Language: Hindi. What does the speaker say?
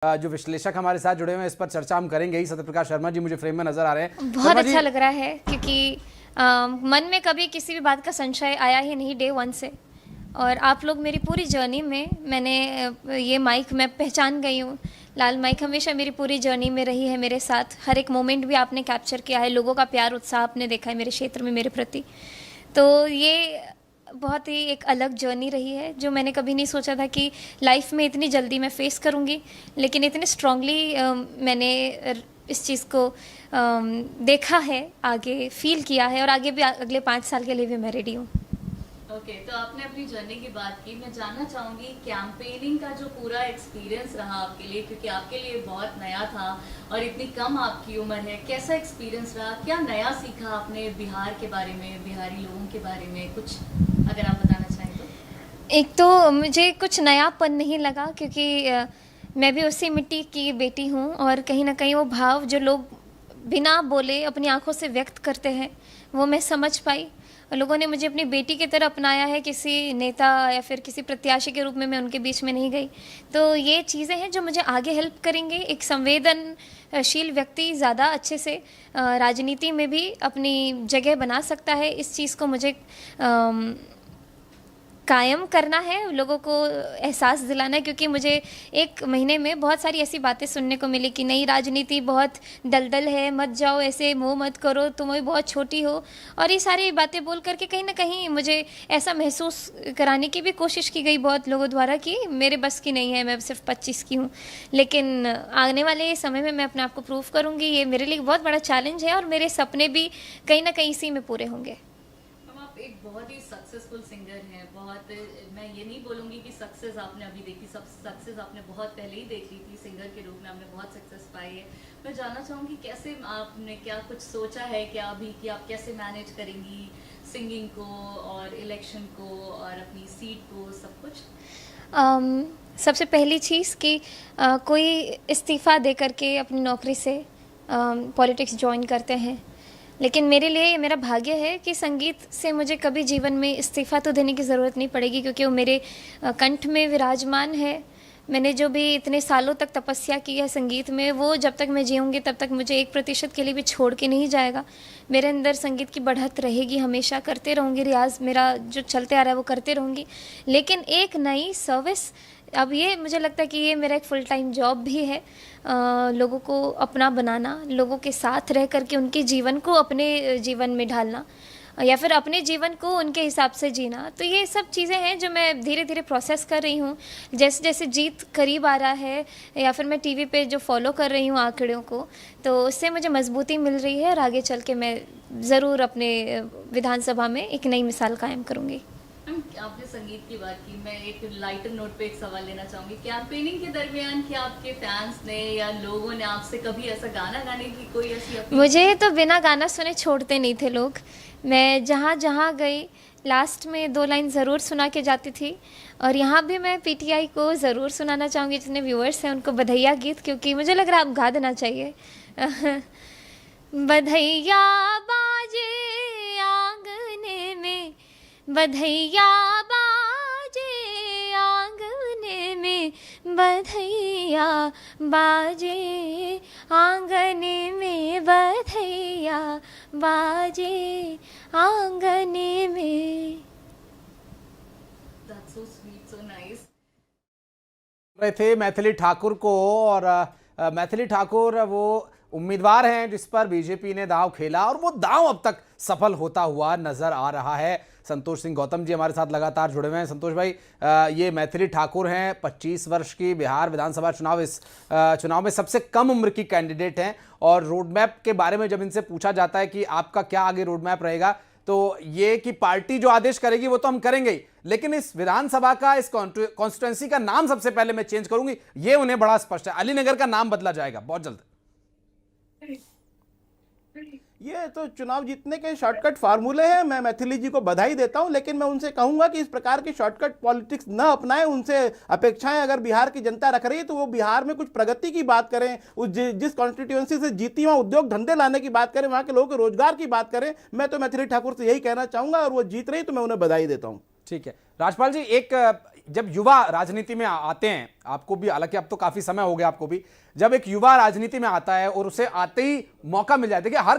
जो विश्लेषक हमारे साथ जुड़े हुए हैं इस पर चर्चा हम करेंगे ही। सत्यप्रकाश शर्मा जी मुझे फ्रेम में नजर आ रहे हैं। बहुत अच्छा लग रहा है क्योंकि मन में कभी किसी भी बात का संशय आया ही नहीं डे वन से। और आप लोग मेरी पूरी जर्नी में, मैंने ये माइक मैं पहचान गई हूँ। लाल माइक हमेशा मेरी पूरी जर्नी में रही है मेरे साथ। हर एक मोमेंट भी आपने कैप्चर किया है, लोगों का प्यार उत्साह आपने देखा है मेरे क्षेत्र में मेरे प्रति। तो ये बहुत ही एक अलग जर्नी रही है जो मैंने कभी नहीं सोचा था कि लाइफ में इतनी जल्दी मैं फेस करूँगी, लेकिन इतने स्ट्रांगली मैंने इस चीज़ को देखा है, आगे फील किया है और आगे भी अगले 5 साल के लिए भी मैं रेडी हूँ। ओके, तो आपने अपनी जर्नी की बात की। मैं जानना चाहूँगी कैंपेनिंग का जो पूरा एक्सपीरियंस रहा आपके लिए, क्योंकि आपके लिए बहुत नया था और इतनी कम आपकी उम्र है, कैसा एक्सपीरियंस रहा? क्या नया सीखा आपने बिहार के बारे में, बिहारी लोगों के बारे में? कुछ अगर आप बताना चाहें तो। एक तो मुझे कुछ नयापन नहीं लगा क्योंकि मैं भी उसी मिट्टी की बेटी हूँ और कहीं ना कहीं वो भाव जो लोग बिना बोले अपनी आंखों से व्यक्त करते हैं वो मैं समझ पाई। लोगों ने मुझे अपनी बेटी की तरह अपनाया है, किसी नेता या फिर किसी प्रत्याशी के रूप में मैं उनके बीच में नहीं गई। तो ये चीज़ें हैं जो मुझे आगे हेल्प करेंगे। एक संवेदनशील व्यक्ति ज़्यादा अच्छे से राजनीति में भी अपनी जगह बना सकता है। इस चीज़ को मुझे कायम करना है, लोगों को एहसास दिलाना है, क्योंकि मुझे 1 महीने में बहुत सारी ऐसी बातें सुनने को मिली कि नई राजनीति बहुत दलदल है, मत जाओ, ऐसे मुँह मत करो, तुम भी बहुत छोटी हो। और ये सारी बातें बोल करके कहीं ना कहीं मुझे ऐसा महसूस कराने की भी कोशिश की गई बहुत लोगों द्वारा कि मेरे बस की नहीं है, मैं सिर्फ 25 की हूँ। लेकिन आने वाले समय में मैं अपने आप को प्रूव करूँगी। ये मेरे लिए बहुत बड़ा चैलेंज है और मेरे सपने भी कहीं ना कहीं इसी में पूरे होंगे। एक बहुत ही सक्सेसफुल सिंगर हैं। बहुत, मैं ये नहीं बोलूँगी कि सक्सेस आपने अभी देखी, सब सक्सेस आपने बहुत पहले ही देख ली थी। सिंगर के रूप में आपने बहुत सक्सेस पाई है। मैं जानना चाहूँगी कैसे आपने क्या कुछ सोचा है क्या अभी कि आप कैसे मैनेज करेंगी सिंगिंग को और इलेक्शन को और अपनी सीट को, सब कुछ? सबसे पहली चीज़ कि कोई इस्तीफ़ा दे करके अपनी नौकरी से पॉलिटिक्स ज्वाइन करते हैं, लेकिन मेरे लिए ये मेरा भाग्य है कि संगीत से मुझे कभी जीवन में इस्तीफ़ा तो देने की ज़रूरत नहीं पड़ेगी, क्योंकि वो मेरे कंठ में विराजमान है। मैंने जो भी इतने सालों तक तपस्या की है संगीत में, वो जब तक मैं जीऊँगी तब तक मुझे 1% के लिए भी छोड़ के नहीं जाएगा। मेरे अंदर संगीत की बढ़त रहेगी, हमेशा करते रहूँगी। रियाज़ मेरा जो चलते आ रहा है वो करते रहूँगी, लेकिन एक नई सर्विस, अब ये मुझे लगता है कि ये मेरा एक फुल टाइम जॉब भी है। लोगों को अपना बनाना, लोगों के साथ रह करके उनके जीवन को अपने जीवन में ढालना या फिर अपने जीवन को उनके हिसाब से जीना। तो ये सब चीज़ें हैं जो मैं धीरे धीरे प्रोसेस कर रही हूँ। जैसे जैसे जीत करीब आ रहा है या फिर मैं टीवी पे जो फॉलो कर रही हूँ आंकड़ों को, तो उससे मुझे मजबूती मिल रही है और आगे चल के मैं ज़रूर अपने विधानसभा में एक नई मिसाल कायम करूँगी। आपने संगीत की बात की, मैं एक लाइटर नोट पे एक सवाल लेना चाहूँगी। कैंपेनिंग के दरमियान क्या आपके फैंस ने या लोगों ने आपसे कभी ऐसा गाना गाने की कोई ऐसी अपील? मुझे तो बिना गाना सुने छोड़ते नहीं थे लोग। मैं जहाँ जहाँ गई लास्ट में 2 लाइन ज़रूर सुना के जाती थी। और यहाँ भी मैं पीटीआई को ज़रूर सुनाना चाहूँगी, जितने व्यूअर्स हैं उनको बधैया गीत, क्योंकि मुझे लग रहा है आप गा देना चाहिए। बधैया बाजे आंगने में, बधैया बाजे आंगने में, बधैया बाजे आंगने में, बधैया बाजे आंगने में। That's so sweet, so nice. रहे थे मैथिली ठाकुर को, और मैथिली ठाकुर वो उम्मीदवार हैं जिस पर बीजेपी ने दांव खेला और वो दांव अब तक सफल होता हुआ नजर आ रहा है। संतोष सिंह गौतम जी हमारे साथ लगातार जुड़े हुए हैं। संतोष भाई, ये मैथिली ठाकुर हैं, 25 वर्ष की, बिहार विधानसभा चुनाव, इस चुनाव में सबसे कम उम्र की कैंडिडेट हैं। और रोड मैप के बारे में जब इनसे पूछा जाता है कि आपका क्या आगे रोड मैप रहेगा, तो ये कि पार्टी जो आदेश करेगी वो तो हम करेंगे ही, लेकिन इस विधानसभा का, इस कॉन्स्टिट्यूएंसी का नाम सबसे पहले मैं चेंज करूंगी, ये उन्हें बड़ा स्पष्ट है। अलीनगर का नाम बदला जाएगा बहुत जल्द। ये तो चुनाव जीतने के शॉर्टकट फार्मूले हैं। मैं मैथिली जी को बधाई देता हूं, लेकिन मैं उनसे कहूंगा कि इस प्रकार की शॉर्टकट पॉलिटिक्स न अपनाएं। उनसे अपेक्षाएं अगर बिहार की जनता रख रही है तो वो बिहार में कुछ प्रगति की बात करें, उस जिस कॉन्स्टिट्यूएंसी से जीती वहां उद्योग धंधे लाने की बात करें, वहां के लोगों के रोजगार की बात करें। मैं तो मैथिली ठाकुर से यही कहना चाहूंगा और वो जीत रही तो मैं उन्हें बधाई देता हूं। ठीक है राजपाल जी, एक जब युवा राजनीति में आते हैं, आपको भी, हालांकि अब तो काफी समय हो गया आपको भी, जब एक युवा राजनीति में आता है और उसे आते ही मौका मिल जाता है, देखिए हर